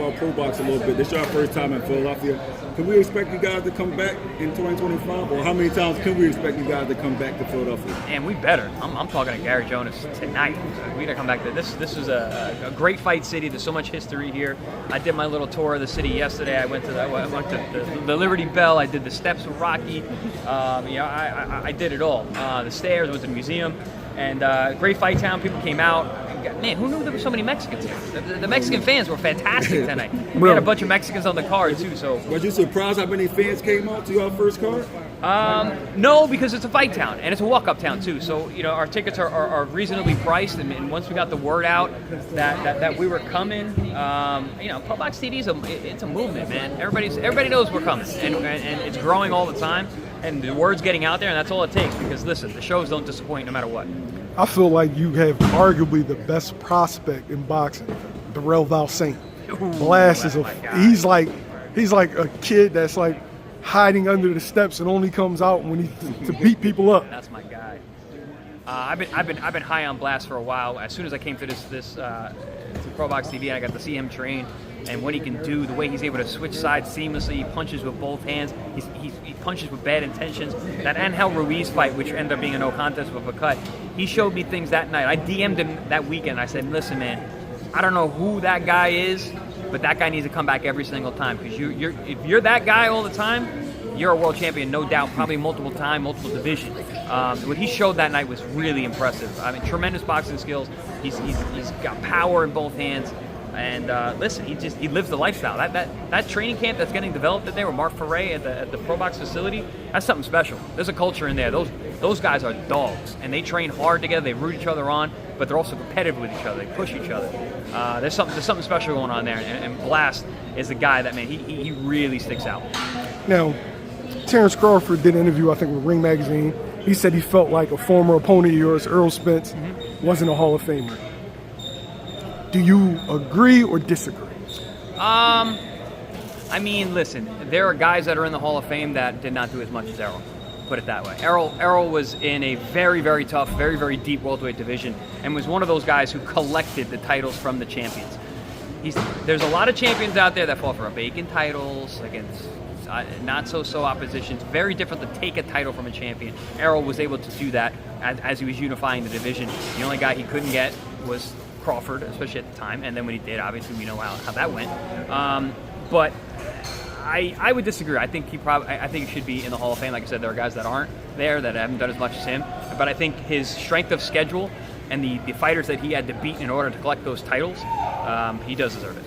about pro box a little bit. This is your first time in Philadelphia. Can we expect you guys to come back in 2025? Or how many times can we expect you guys to come back to Philadelphia? And we better. I'm talking to Gary Jonas tonight. We gotta come back to this. This is a great fight city. There's so much history here. I did my little tour of the city yesterday. I went to the Liberty Bell. I did the steps with Rocky. I did it all. The stairs, went to the museum, and great fight town. People came out. Man, who knew there were so many Mexicans here? The Mexican fans were fantastic tonight. We had a bunch of Mexicans on the card too. So, were you surprised how many fans came out to your first card? No, because it's a fight town and it's a walk-up town too. So our tickets are reasonably priced, and once we got the word out that we were coming, Pro Box TV it's a movement, man. Everybody knows we're coming, and it's growing all the time, and the word's getting out there, and that's all it takes. Because listen, the shows don't disappoint no matter what. I feel like you have arguably the best prospect in boxing, Errol Spence. Blast is he's like a kid that's like hiding under the steps and only comes out when to beat people up. That's my guy. I've been high on Blast for a while. As soon as I came to this to Pro Box TV, and I got to see him train, and what he can do, the way he's able to switch sides seamlessly. He punches with both hands. He punches with bad intentions. That Angel Ruiz fight, which ended up being a no contest with a cut, he showed me things that night. I DM'd him that weekend. I said, listen, man, I don't know who that guy is, but that guy needs to come back every single time, because if you're that guy all the time, you're a world champion, no doubt, probably multiple divisions. What he showed that night was really impressive. I mean, tremendous boxing skills. He's got power in both hands. And listen, he lives the lifestyle. That training camp that's getting developed in there with Mark Ferre at the Pro Box facility, that's something special. There's a culture in there. Those guys are dogs, and they train hard together. They root each other on, but they're also competitive with each other. They push each other. There's something special going on there. And Blast is the guy that, man, he really sticks out. Now, Terence Crawford did an interview, I think, with Ring Magazine. He said he felt like a former opponent of yours, Errol Spence, wasn't a Hall of Famer. Do you agree or disagree? I mean, listen, there are guys that are in the Hall of Fame that did not do as much as Errol. Put it that way. Errol was in a very, very tough, very, very deep welterweight division, and was one of those guys who collected the titles from the champions. There's a lot of champions out there that fought for vacant titles against not so opposition. It's very different to take a title from a champion. Errol was able to do that as he was unifying the division. The only guy he couldn't get was Crawford, especially at the time, and then when he did, obviously we know how that went. But I would disagree. I think he should be in the Hall of Fame. Like I said, there are guys that aren't there that haven't done as much as him. But I think his strength of schedule and the fighters that he had to beat in order to collect those titles, he does deserve it.